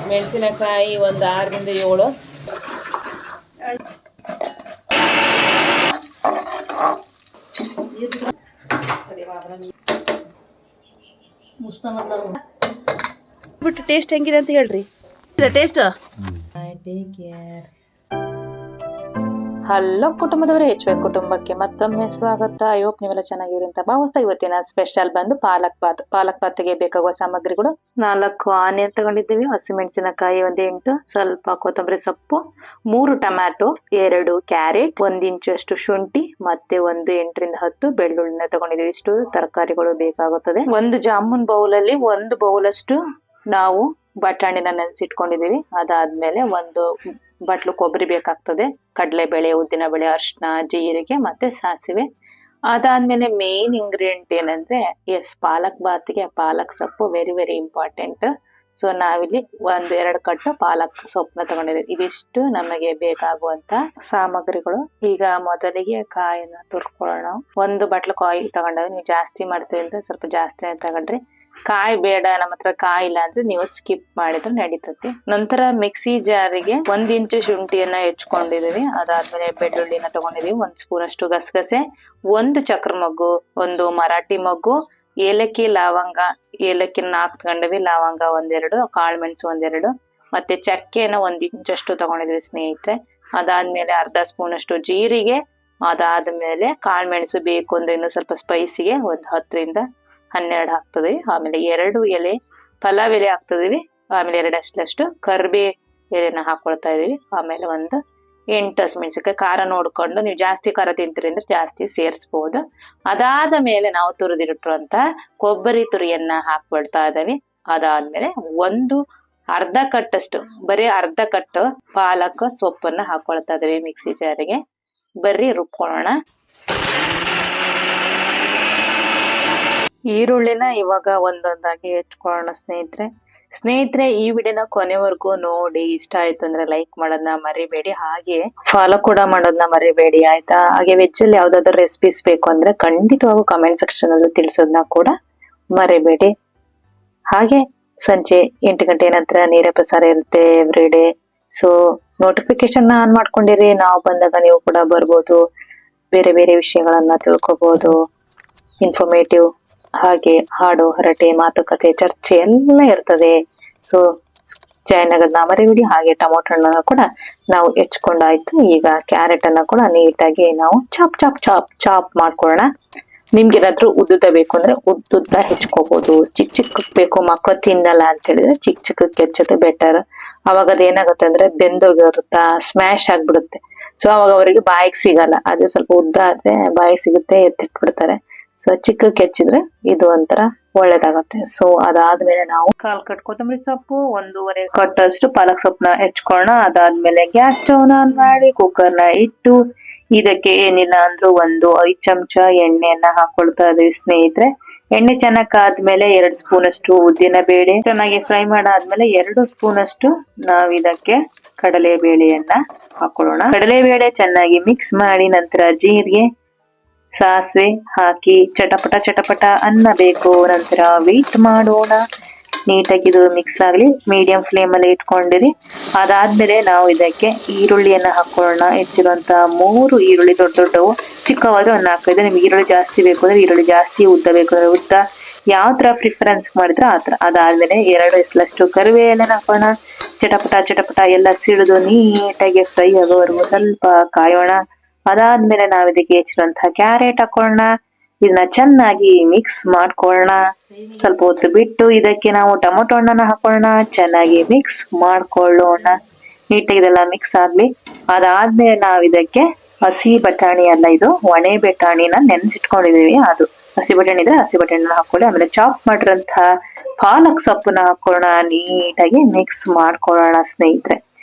ಮೆಣಸಿನಕಾಯಿ ಒಂದು 6ರಿಂದ 7. ಬಿಟ್ಟು ಟೇಸ್ಟ್ ಹೆಂಗಿದೆ ಅಂತ ಹೇಳ್ರಿ. Taste take care. ಹಲೋ ಕುಟುಂಬದವರೇ, HY ಕುಟುಂಬಕ್ಕೆ ಮತ್ತೊಮ್ಮೆ ಸ್ವಾಗತ. ಐ ಹೋಪ್ ನೀವೆಲ್ಲ ಚೆನ್ನಾಗಿರಿ ಅಂತ ಭಾವಿಸ್ತಾ ಇವತ್ತಿನ ಸ್ಪೆಷಲ್ ಬಂದು ಪಾಲಕ್ ಬಾತ್ಗೆ ಬೇಕಾಗುವ ಸಾಮಗ್ರಿಗಳು: 4 ಆನಿಯನ್ ತಗೊಂಡಿದ್ದೀವಿ, ಹಸಿಮೆಣಸಿನಕಾಯಿ 1 8, ಸ್ವಲ್ಪ ಕೊತ್ತಂಬರಿ ಸೊಪ್ಪು, 3 ಟೊಮ್ಯಾಟೊ, 2 ಕ್ಯಾರೆಟ್, 1 ಇಂಚಷ್ಟು ಶುಂಠಿ, ಮತ್ತೆ 1 8ರಿಂದ 10 ಬೆಳ್ಳುಳ್ಳಿನ ತಗೊಂಡಿದ್ದೀವಿ. ಇಷ್ಟು ತರಕಾರಿಗಳು ಬೇಕಾಗುತ್ತದೆ. ಒಂದು ಜಾಮೂನ್ ಬೌಲಲ್ಲಿ 1 ಬೌಲಷ್ಟು ನಾವು ಬಟಾಣಿನ ನೆನೆಸಿಟ್ಕೊಂಡಿದೀವಿ. ಅದಾದ್ಮೇಲೆ 1 ಬಟ್ಲು ಕೊಬ್ಬರಿ ಬೇಕಾಗ್ತದೆ, ಕಡಲೆಬೇಳೆ, ಉದ್ದಿನಬೇಳೆ, ಅರಿಶಿನ, ಜೀರಿಗೆ ಮತ್ತೆ ಸಾಸಿವೆ. ಅದಾದ್ಮೇಲೆ ಮೇನ್ ಇಂಗ್ರೀಡಿಯೆಂಟ್ ಏನಂದ್ರೆ ಪಾಲಕ್ ಬಾತ್ಗೆ ಪಾಲಕ್ ಸೊಪ್ಪು ವೆರಿ ವೆರಿ ಇಂಪಾರ್ಟೆಂಟ್. ಸೊ ನಾವಿಲ್ಲಿ 1-2 ಕಟ್ಟು ಪಾಲಕ್ ಸೊಪ್ಪನ್ನ ತಗೊಂಡಿದ್ದೀವಿ. ಇದಿಷ್ಟು ನಮಗೆ ಬೇಕಾಗುವಂತ ಸಾಮಗ್ರಿಗಳು. ಈಗ ಮೊದಲಿಗೆ ಕಾಯಿನ ತುರ್ಕೊಳ್ಳೋಣ. 1 ಬಟ್ಲು ಕಾಯಿ ತಗೊಂಡಾಗ, ನೀವು ಜಾಸ್ತಿ ಮಾಡ್ತೀವಿ ಅಂತ ಸ್ವಲ್ಪ ಜಾಸ್ತಿನೇ ತಗೊಂಡ್ರಿ. ಕಾಯಿ ಬೇಡ, ನಮ್ಮ ಹತ್ರ ಕಾಯಿ ಇಲ್ಲ ಅಂದ್ರೆ ನೀವು ಸ್ಕಿಪ್ ಮಾಡಿದ್ರೆ ನಡೀತದೆ. ನಂತರ ಮಿಕ್ಸಿ ಜಾರಿಗೆ 1 ಇಂಚು ಶುಂಠಿಯನ್ನ ಹೆಚ್ಕೊಂಡಿದೀವಿ. ಅದಾದ್ಮೇಲೆ ಬೆಳ್ಳುಳ್ಳಿನ ತಗೊಂಡಿದೀವಿ, 1 ಸ್ಪೂನ್ ಅಷ್ಟು ಗಸಗಸೆ, 1 ಚಕ್ರ ಮೊಗ್ಗು, 1 ಮರಾಠಿ ಮೊಗ್ಗು, ಏಲಕ್ಕಿ, ಲವಂಗ, ಏಲಕ್ಕಿನ 4 ತಗೊಂಡಿವಿ, ಲವಂಗ 1-2, ಕಾಳು ಮೆಣಸು 1-2, ಮತ್ತೆ ಚಕ್ಕೆನ 1 ಇಂಚಷ್ಟು ತಗೊಂಡಿದೀವಿ ಸ್ನೇಹಿತರೆ. ಅದಾದ್ಮೇಲೆ ಅರ್ಧ ಸ್ಪೂನ್ ಅಷ್ಟು ಜೀರಿಗೆ, ಅದಾದ್ಮೇಲೆ ಕಾಳು ಮೆಣಸು ಬೇಕು ಅಂದ್ರೆ ಇನ್ನು ಸ್ವಲ್ಪ ಸ್ಪೈಸಿಗೆ 10ರಿಂದ 12 ಹಾಕ್ತದೆ. ಆಮೇಲೆ 2 ಎಲೆ ಪಲಾವ್ ಎಲೆ ಹಾಕ್ತಿದೀವಿ. ಆಮೇಲೆ 2 ಅಷ್ಟಲಷ್ಟು ಕರ್ಬೇ ಎಲೆನ ಹಾಕೊಳ್ತಾ ಇದೀವಿ. ಆಮೇಲೆ 8 ಹಸಿಮೆಣಸಿನಕಾಯಿ. ಖಾರ ನೋಡ್ಕೊಂಡು, ನೀವು ಜಾಸ್ತಿ ಖಾರ ತಿಂತೀರಿ ಅಂದ್ರೆ ಜಾಸ್ತಿ ಸೇರಿಸಬಹುದು. ಅದಾದ ಮೇಲೆ ನಾವು ತುರಿದಿಟ್ಟಿರುವಂತ ಕೊಬ್ಬರಿ ತುರಿಯನ್ನ ಹಾಕ್ಬಿಡ್ತಾ ಇದ್ದೀವಿ. ಅದಾದ್ಮೇಲೆ ಅರ್ಧ ಕಟ್ಟಷ್ಟು, ಬರೀ ಅರ್ಧ ಕಟ್ಟು ಪಾಲಕ್ ಸೊಪ್ಪನ್ನ ಹಾಕೊಳ್ತಾ ಇದೀವಿ ಮಿಕ್ಸಿ ಜಾರಿಗೆ. ಬರ್ರಿ ರುಬ್ಕೊಳ್ಳೋಣ. ಈರುಳ್ಳಿನ ಇವಾಗ ಒಂದೊಂದಾಗಿ ಹೆಚ್ಕೊಳ್ಳೋಣ ಸ್ನೇಹಿತರೆ. ಈ ವಿಡಿಯೋನ ಕೊನೆವರೆಗೂ ನೋಡಿ. ಇಷ್ಟ ಆಯ್ತು ಅಂದ್ರೆ ಲೈಕ್ ಮಾಡೋದನ್ನ ಮರಿಬೇಡಿ, ಹಾಗೆ ಫಾಲೋ ಕೂಡ ಮಾಡೋದನ್ನ ಮರಿಬೇಡಿ, ಆಯ್ತಾ? ಹಾಗೆ ವೆಜ್ ಅಲ್ಲಿ ಯಾವ್ದಾದ್ರು ರೆಸಿಪೀಸ್ ಬೇಕು ಅಂದ್ರೆ ಖಂಡಿತವಾಗೂ ಕಮೆಂಟ್ ಸೆಕ್ಷನ್ ಅಲ್ಲಿ ತಿಳಿಸೋದನ್ನ ಕೂಡ ಮರಿಬೇಡಿ. ಹಾಗೆ ಸಂಜೆ 8 ಗಂಟೆ ನಂತರ ನೇರ ಪ್ರಸಾರ ಇರುತ್ತೆ every day. So notification on ಮಾಡ್ಕೊಂಡಿರಿ. ನಾವು ಬಂದಾಗ ನೀವು ಕೂಡ ಬರ್ಬೋದು, ಬೇರೆ ಬೇರೆ ವಿಷಯಗಳನ್ನ ತಿಳ್ಕೊಬಹುದು, ಇನ್ಫಾರ್ಮೇಟಿವ್, ಹಾಗೆ ಹಾಡು, ಹರಟೆ, ಮಾತುಕತೆ, ಚರ್ಚೆ ಎಲ್ಲ ಇರ್ತದೆ. ಸೊ ಜಾಯ್ನ್ ಆಗೋದನ್ನ ಮರಿಬೇಡಿ. ಹಾಗೆ ಟೊಮೊಟೊ ಹಣ್ಣನ್ನ ಕೂಡ ನಾವು ಹೆಚ್ಕೊಂಡಾಯ್ತು. ಈಗ ಕ್ಯಾರೆಟ್ ಅನ್ನ ಕೂಡ ನೀಟಾಗಿ ನಾವು ಚಾಪ್ ಮಾಡ್ಕೊಳ್ಳೋಣ. ನಿಮ್ಗೆ ಏನಾದ್ರು ಉದ್ದುದ ಬೇಕು ಅಂದ್ರೆ ಉದ್ದುದ್ದ ಹೆಚ್ಕೋಬಹುದು. ಚಿಕ್ಕ ಬೇಕು, ಮಕ್ಕಳು ತಿನ್ನಲ್ಲ ಅಂತ ಹೇಳಿದ್ರೆ ಚಿಕ್ಕಕ್ಕೆ ಹೆಚ್ಚೋದು ಬೆಟರ್. ಅವಾಗ ಅದೇನಾಗುತ್ತೆ ಅಂದ್ರೆ ಬೆಂದೋಗಿರುತ್ತಾ, ಸ್ಮ್ಯಾಶ್ ಆಗ್ಬಿಡುತ್ತೆ. ಸೊ ಅವಾಗ ಅವರಿಗೆ ಬಾಯಿಗೆ ಸಿಗಲ್ಲ. ಅದೇ ಸ್ವಲ್ಪ ಉದ್ದ ಆದ್ರೆ ಬಾಯಿಗೆ ಸಿಗುತ್ತೆ, ಎತ್ತಿಟ್ಬಿಡ್ತಾರೆ. ಸೊ ಚಿಕ್ಕಕ್ಕೆ ಹೆಚ್ಚಿದ್ರೆ ಇದು ಒಂಥರ ಒಳ್ಳೇದಾಗತ್ತೆ. ಸೊ ಅದಾದ್ಮೇಲೆ ನಾವು 1/4 ಕಟ್ ಕೊತ್ತಂಬರಿ ಸೊಪ್ಪು, 1.5 ಕಟ್ಟಷ್ಟು ಪಾಲಕ್ ಸೊಪ್ಪನ್ನ ಹೆಚ್ಕೊಳ್ಳೋಣ. ಅದಾದ್ಮೇಲೆ ಗ್ಯಾಸ್ ಸ್ಟವ್ ಆನ್ ಮಾಡಿ ಕುಕ್ಕರ್ನ ಇಟ್ಟು ಇದಕ್ಕೆ ಏನಿಲ್ಲ ಅಂದ್ರೂ 5 ಚಮಚ ಎಣ್ಣೆಯನ್ನ ಹಾಕೊಳ್ತಾ ಇದೀವಿ ಸ್ನೇಹಿತರೆ. ಎಣ್ಣೆ ಚೆನ್ನಾಗ್ ಕಾದ್ಮೇಲೆ 2 ಸ್ಪೂನ್ ಅಷ್ಟು ಉದ್ದಿನ ಬೇಳೆ ಚೆನ್ನಾಗಿ ಫ್ರೈ ಮಾಡಾದ್ಮೇಲೆ 2 ಸ್ಪೂನ್ ಅಷ್ಟು ನಾವ್ ಇದಕ್ಕೆ ಕಡಲೆ ಬೇಳೆಯನ್ನ ಹಾಕೊಳ್ಳೋಣ. ಕಡಲೆಬೇಳೆ ಚೆನ್ನಾಗಿ ಮಿಕ್ಸ್ ಮಾಡಿ ನಂತರ ಜೀರಿಗೆ, ಸಾಸಿವೆ ಹಾಕಿ ಚಟಪಟ ಅನ್ನಬೇಕು. ನಂತರ ವೇಟ್ ಮಾಡೋಣ, ನೀಟಾಗಿ ಇದು ಮಿಕ್ಸ್ ಆಗ್ಲಿ. ಮೀಡಿಯಂ ಫ್ಲೇಮ್ ಅಲ್ಲಿ ಇಟ್ಕೊಂಡಿರಿ. ಅದಾದ್ಮೇಲೆ ನಾವು ಇದಕ್ಕೆ ಈರುಳ್ಳಿಯನ್ನ ಹಾಕೊಳ್ಳೋಣ. ಹೆಚ್ಚಿರುವಂತ 3 ಈರುಳ್ಳಿ ದೊಡ್ಡವು, ಚಿಕ್ಕವಾದ್ರೆ 1 ಹಾಕಿದ್ರೆ, ನಿಮ್ಗೆ ಈರುಳ್ಳಿ ಜಾಸ್ತಿ ಬೇಕು ಅಂದ್ರೆ ಈರುಳ್ಳಿ ಜಾಸ್ತಿ, ಉದ್ದ ಬೇಕು ಅಂದ್ರೆ ಉದ್ದ, ಯಾವ ತರ ಪ್ರಿಫರೆನ್ಸ್ ಮಾಡಿದ್ರೆ ಆ ತರ. ಅದಾದ್ಮೇಲೆ 2 ಎಸ್ಲಷ್ಟು ಕರಿಬೇಳೆನ ಹಾಕೋಣ. ಚಟಪಟ ಎಲ್ಲ ಸಿಡಿದು ನೀಟಾಗಿ ಫ್ರೈ ಆಗೋವರೆಗೂ ಸ್ವಲ್ಪ ಕಾಯೋಣ. ಅದಾದ್ಮೇಲೆ ನಾವು ಇದಕ್ಕೆ ಹೆಚ್ಚಿರುವಂತಹ ಕ್ಯಾರೆಟ್ ಹಾಕೊಳ್ಳೋಣ. ಇದನ್ನ ಚೆನ್ನಾಗಿ ಮಿಕ್ಸ್ ಮಾಡ್ಕೊಳ್ಳೋಣ. ಸ್ವಲ್ಪ ಹೊತ್ತು ಬಿಟ್ಟು ಇದಕ್ಕೆ ನಾವು ಟೊಮೊಟೊ ಹಣ್ಣನ್ನ ಹಾಕೊಳ್ಳೋಣ. ಚೆನ್ನಾಗಿ ಮಿಕ್ಸ್ ಮಾಡ್ಕೊಳ್ಳೋಣ. ನೀಟಾಗಿ ಇದೆಲ್ಲ ಮಿಕ್ಸ್ ಆಗ್ಲಿ. ಅದಾದ್ಮೇಲೆ ನಾವು ಇದಕ್ಕೆ ಹಸಿ ಬಟಾಣಿ ಅಲ್ಲ, ಇದು ಒಣೆ ಬಟಾಣಿನ ನೆನ್ಸಿಟ್ಕೊಂಡಿದೀವಿ. ಅದು ಹಸಿ ಬಟಾಣಿ ಇದ್ರೆ ಹಸಿ ಬಟಾಣಿನ ಹಾಕೊಳ್ಳಿ. ಆಮೇಲೆ ಚಾಪ್ ಮಾಡಿರೋಂತಹ ಪಾಲಕ್ ಸೊಪ್ಪನ್ನ ಹಾಕೊಳ್ಳೋಣ. ನೀಟಾಗಿ ಮಿಕ್ಸ್ ಮಾಡ್ಕೊಳ್ಳೋಣ ಸ್ನೇಹಿತರೆ.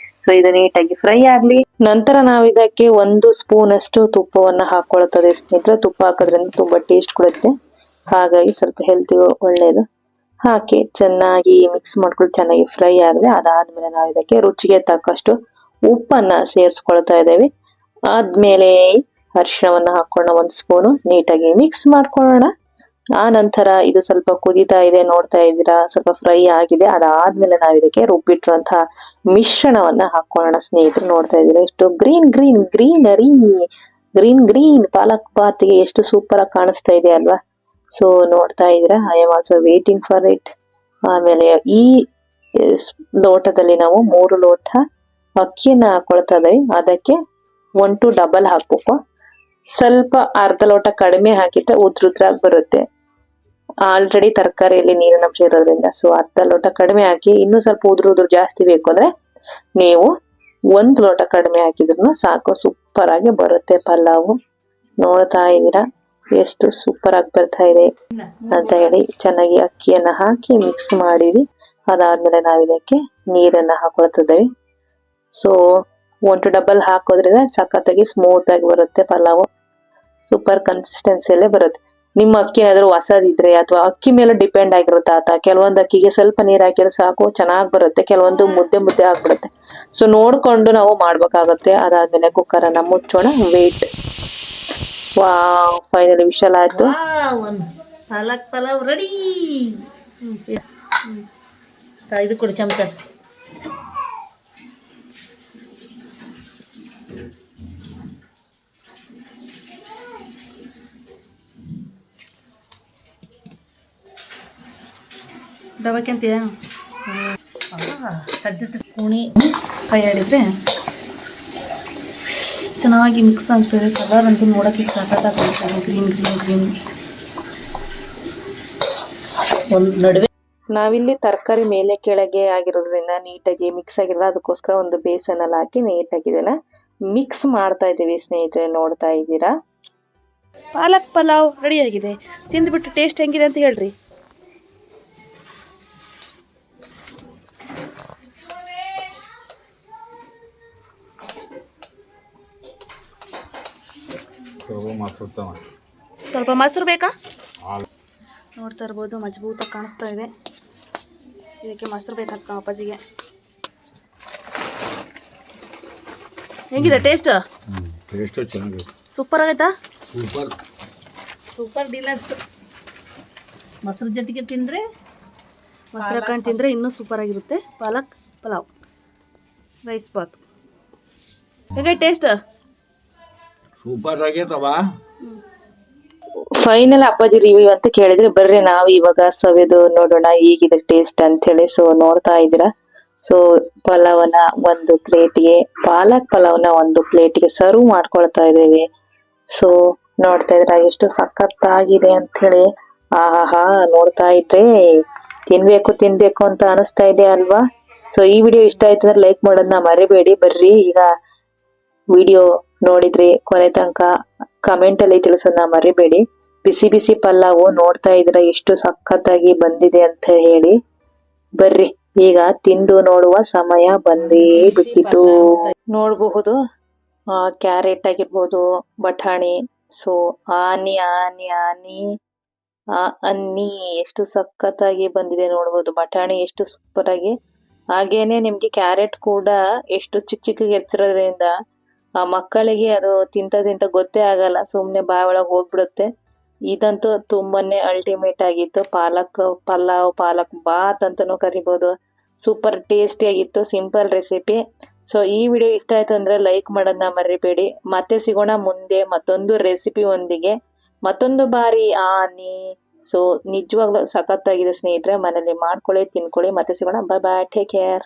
ಸೊ ಇದು ನೀಟಾಗಿ ಫ್ರೈ ಆಗ್ಲಿ. ನಂತರ ನಾವು ಇದಕ್ಕೆ 1 ಸ್ಪೂನ್ ಅಷ್ಟು ತುಪ್ಪವನ್ನ ಹಾಕೊಳ್ತದೆ ಸ್ನೇಹಿತರೆ. ತುಪ್ಪ ಹಾಕೋದ್ರಿಂದ ತುಂಬಾ ಟೇಸ್ಟ್ ಕೊಡುತ್ತೆ, ಹಾಗಾಗಿ ಸ್ವಲ್ಪ ಹೆಲ್ತಿಗೂ ಒಳ್ಳೇದು. ಹಾಕಿ ಚೆನ್ನಾಗಿ ಮಿಕ್ಸ್ ಮಾಡ್ಕೊಂಡು ಚೆನ್ನಾಗಿ ಫ್ರೈ ಆಗಲಿ. ಅದಾದ್ಮೇಲೆ ನಾವು ಇದಕ್ಕೆ ರುಚಿಗೆ ತಕ್ಕಷ್ಟು ಉಪ್ಪನ್ನ ಸೇರಿಸ್ಕೊಳ್ತಾ ಇದ್ದೇವೆ. ಆದ್ಮೇಲೆ ಅರಿಶಿಣವನ್ನ ಹಾಕೊಳ್ಳೋಣ 1 ಸ್ಪೂನು. ನೀಟಾಗಿ ಮಿಕ್ಸ್ ಮಾಡ್ಕೊಳ್ಳೋಣ. ಆ ನಂತರ ಇದು ಸ್ವಲ್ಪ ಕುದೀತಾ ಇದೆ, ನೋಡ್ತಾ ಇದ್ದೀರಾ, ಸ್ವಲ್ಪ ಫ್ರೈ ಆಗಿದೆ. ಅದಾದ್ಮೇಲೆ ನಾವು ಇದಕ್ಕೆ ರುಬ್ಬಿಟ್ಟಿರುವಂತಹ ಮಿಶ್ರಣವನ್ನ ಹಾಕೊಳ್ಳೋಣ ಸ್ನೇಹಿತರು. ನೋಡ್ತಾ ಇದ್ದೀರಾ ಎಷ್ಟು ಗ್ರೀನ್ ಪಾಲಕ್ ಬಾತಿಗೆ ಎಷ್ಟು ಸೂಪರ್ ಆಗಿ ಕಾಣಿಸ್ತಾ ಇದೆ ಅಲ್ವಾ. ಸೊ ನೋಡ್ತಾ ಇದ್ದೀರಾ, I am also waiting for it. ಆಮೇಲೆ ಈ ಲೋಟದಲ್ಲಿ ನಾವು 3 ಲೋಟ ಅಕ್ಕಿಯನ್ನ ಹಾಕೊಳ್ತಾ ಇದ್ದೀವಿ. ಅದಕ್ಕೆ 1 to ಡಬಲ್ ಹಾಕ್ಬೇಕು. ಸ್ವಲ್ಪ ಅರ್ಧ ಲೋಟ ಕಡಿಮೆ ಹಾಕಿದ್ರೆ ಉದ್ರುದ್ರಾಗಿ ಬರುತ್ತೆ. ಆಲ್ರೆಡಿ ತರಕಾರಿಯಲ್ಲಿ ನೀರಿನಂಶ ಇರೋದ್ರಿಂದ. ಸೊ ಅರ್ಧ ಲೋಟ ಕಡಿಮೆ ಹಾಕಿ, ಇನ್ನೂ ಸ್ವಲ್ಪ ಉದುರು ಜಾಸ್ತಿ ಬೇಕು ಅಂದ್ರೆ ನೀವು 1 ಲೋಟ ಕಡಿಮೆ ಹಾಕಿದ್ರು ಸಾಕು. ಸೂಪರ್ ಆಗಿ ಬರುತ್ತೆ ಪಲಾವು. ನೋಡ್ತಾ ಇದ್ದೀರಾ ಎಷ್ಟು ಸೂಪರ್ ಆಗಿ ಬರ್ತಾ ಇದೆ ಅಂತ ಹೇಳಿ. ಚೆನ್ನಾಗಿ ಅಕ್ಕಿಯನ್ನ ಹಾಕಿ ಮಿಕ್ಸ್ ಮಾಡಿದ್ವಿ. ಅದಾದ್ಮೇಲೆ ನಾವು ಇದಕ್ಕೆ ನೀರನ್ನ ಹಾಕೊಳ್ತಿದ್ದೇವೆ. ಸೊ 1 to ಡಬಲ್ ಹಾಕೋದ್ರಿಂದ ಸಖತ್ತಾಗಿ ಸ್ಮೂತ್ ಆಗಿ ಬರುತ್ತೆ ಪಲಾವು. ಸೂಪರ್ ಕನ್ಸಿಸ್ಟೆನ್ಸಿಯಲ್ಲೇ ಬರುತ್ತೆ. ನಿಮ್ಮ ಅಕ್ಕಿ ಏನಾದ್ರು ಹೊಸದಿದ್ರೆ ಅಥವಾ ಅಕ್ಕಿ ಮೇಲೆ ಡಿಪೆಂಡ್ ಆಗಿರುತ್ತೆ ಆತ. ಕೆಲವೊಂದು ಅಕ್ಕಿಗೆ ಸ್ವಲ್ಪ ನೀರ್ ಹಾಕಿದ್ರೆ ಸಾಕು, ಚೆನ್ನಾಗಿ ಬರುತ್ತೆ. ಕೆಲವೊಂದು ಮುದ್ದೆ ಆಗ್ಬಿಡುತ್ತೆ. ಸೊ ನೋಡ್ಕೊಂಡು ನಾವು ಮಾಡ್ಬೇಕಾಗುತ್ತೆ. ಅದಾದ್ಮೇಲೆ ಕುಕ್ಕರ್ ಅನ್ನ ಮುಚ್ಚೋಣ. ವೇಟ್. ಫೈನಲಿ ವಿಷಲ್ ಆಯ್ತು. ಪಾಲಕ್ ಪಲಾವ್ ರೆಡಿ. ಇದು ಕೊಡಿ ಚಮಚ. ದಬಕ್ಕೆ ಅಂತೀಯ ಕಡ್ದಿಟ್ಟು ಕುಣಿ ಕೈ ಆಡಿದ್ರೆ ಚೆನ್ನಾಗಿ ಮಿಕ್ಸ್ ಆಗ್ತದೆ. ಕಲರ್ ಅಂತೂ ನೋಡೋಕ್ಕೆ ಸಾಕಾಗ್ತದೆ. ಗ್ರೀನ್ ಒಂದು ನಡುವೆ ನಾವಿಲ್ಲಿ ತರಕಾರಿ ಮೇಲೆ ಕೆಳಗೆ ಆಗಿರೋದ್ರಿಂದ ನೀಟಾಗಿ ಮಿಕ್ಸ್ ಆಗಿರಲ್ಲ. ಅದಕ್ಕೋಸ್ಕರ ಒಂದು ಬೇಸನಲ್ಲಿ ಹಾಕಿ ನೀಟಾಗಿ ಇದನ್ನ ಮಿಕ್ಸ್ ಮಾಡ್ತಾ ಇದ್ದೀವಿ ಸ್ನೇಹಿತರೆ. ನೋಡ್ತಾ ಇದ್ದೀರಾ, ಪಾಲಕ್ ಪಲಾವ್ ರೆಡಿ ಆಗಿದೆ. ತಿಂದ್ಬಿಟ್ಟು ಟೇಸ್ಟ್ ಹೆಂಗಿದೆ ಅಂತ ಹೇಳ್ರಿ. ಸ್ವಲ್ಪ ಮೊಸರು ಬೇಕಾ? ನೋಡ್ತಾ ಇರ್ಬೋದು, ಮಜಬೂತಾಗಿ ಕಾಣಿಸ್ತಾ ಇದೆ. ಇದಕ್ಕೆ ಮೊಸರು ಬೇಕಂತ ನಮ್ಮ ಅಪ್ಪಾಜಿಗೆ. ಹೆಂಗಿದೆ ಟೇಸ್ಟ್? ಚೆನ್ನಾಗಿದೆ, ಸೂಪರ್ ಆಗೈತಾ? Super deluxe. ಮೊಸರು ಜೊತೆಗೆ ತಿಂದರೆ, ಮೊಸರು ಹಾಕೊಂಡು ತಿಂದರೆ ಇನ್ನೂ ಸೂಪರ್ ಆಗಿರುತ್ತೆ. ಪಾಲಕ್ ಪಲಾವ್, ರೈಸ್ ಬಾತ್. ಹೇಗೆ ಟೇಸ್ಟ್? ಸೂಪರ್ ಆಗೈತವ. ಫೈನಲ್ ಅಪ್ಪಾಜಿ ರಿವ್ಯೂ ಅಂತ ಕೇಳಿದ್ರೆ ಬರ್ರಿ ನಾವು ಇವಾಗ ಸವಿದು ನೋಡೋಣ ಹೇಗಿದೆ ಟೇಸ್ಟ್ ಅಂತ ಹೇಳಿ. ಸೊ ನೋಡ್ತಾ ಇದ್ದೀರಾ, ಸೊ ಪಲಾವನ್ನ ಒಂದು ಪ್ಲೇಟ್ಗೆ, ಪಾಲಕ್ ಪಲಾವ್ನ ಒಂದು ಪ್ಲೇಟ್ಗೆ ಸರ್ವ್ ಮಾಡ್ಕೊಳ್ತಾ ಇದ್ದೇವೆ. ಸೊ ನೋಡ್ತಾ ಇದ್ರ ಎಷ್ಟು ಸಖತ್ತಾಗಿದೆ ಅಂತ ಹೇಳಿ. ಆಹಾ, ನೋಡ್ತಾ ಇದ್ರೆ ತಿನ್ಬೇಕು ಅಂತ ಅನಿಸ್ತಾ ಇದೆ ಅಲ್ವಾ. ಸೊ ಈ ವಿಡಿಯೋ ಇಷ್ಟ ಆಯ್ತು ಅಂದ್ರೆ ಲೈಕ್ ಮಾಡೋದನ್ನ ಮರಿಬೇಡಿ. ಬರ್ರಿ ಈಗ ವಿಡಿಯೋ ನೋಡಿದ್ರಿ ಕೊನೆ ತನಕ ಕಮೆಂಟ್ ಅಲ್ಲಿ ತಿಳಿಸೋದನ್ನ ಮರಿಬೇಡಿ. ಬಿಸಿ ಪಲಾವು ನೋಡ್ತಾ ಇದ್ರ ಎಷ್ಟು ಸಖತ್ತಾಗಿ ಬಂದಿದೆ ಅಂತ ಹೇಳಿ. ಬರ್ರಿ ಈಗ ತಿಂದು ನೋಡುವ ಸಮಯ ಬಂದೇ ಬಿಟ್ಟಿತು. ನೋಡಬಹುದು ಕ್ಯಾರೆಟ್ ಆಗಿರ್ಬೋದು, ಬಟಾಣಿ. ಸೊ ಆನಿ ಎಷ್ಟು ಸಖತ್ತಾಗಿ ಬಂದಿದೆ ನೋಡ್ಬೋದು. ಬಟಾಣಿ ಎಷ್ಟು ಸೂಪರ್ ಆಗಿ. ಹಾಗೇನೆ ನಿಮ್ಗೆ ಕ್ಯಾರೆಟ್ ಕೂಡ ಎಷ್ಟು ಚಿಕ್ಕಗೆ ಹೆಚ್ಚಿರೋದ್ರಿಂದ ಮಕ್ಕಳಿಗೆ ಅದು ತಿಂತ ಗೊತ್ತೇ ಆಗಲ್ಲ, ಸುಮ್ನೆ ಬಾಯಿ ಒಳಗೆ ಹೋಗ್ಬಿಡುತ್ತೆ. ಇದಂತೂ ತುಂಬಾನೇ ಅಲ್ಟಿಮೇಟ್ ಆಗಿತ್ತು. ಪಾಲಕ್ ಪಲಾವ್, ಪಾಲಕ್ ಬಾತ್ ಅಂತಾನೂ ಕರಿಬಹುದು. ಸೂಪರ್ ಟೇಸ್ಟಿ ಆಗಿತ್ತು, ಸಿಂಪಲ್ ರೆಸಿಪಿ. ಸೊ ಈ ವಿಡಿಯೋ ಇಷ್ಟ ಆಯ್ತು ಅಂದ್ರೆ ಲೈಕ್ ಮಾಡೋದನ್ನ ಮರಿಬೇಡಿ. ಮತ್ತೆ ಸಿಗೋಣ ಮುಂದೆ ಮತ್ತೊಂದು ರೆಸಿಪಿ ಒಂದಿಗೆ, ಮತ್ತೊಂದು ಬಾರಿ ಆನಿ. ಸೊ ನಿಜವಾಗ್ಲೂ ಸಖತ್ತಾಗಿದೆ ಸ್ನೇಹಿತರೆ. ಮನೇಲಿ ಮಾಡ್ಕೊಳ್ಳಿ, ತಿನ್ಕೊಳ್ಳಿ. ಮತ್ತೆ ಸಿಗೋಣ. ಬಾಯ್, ಟೇಕ್ ಕೇರ್.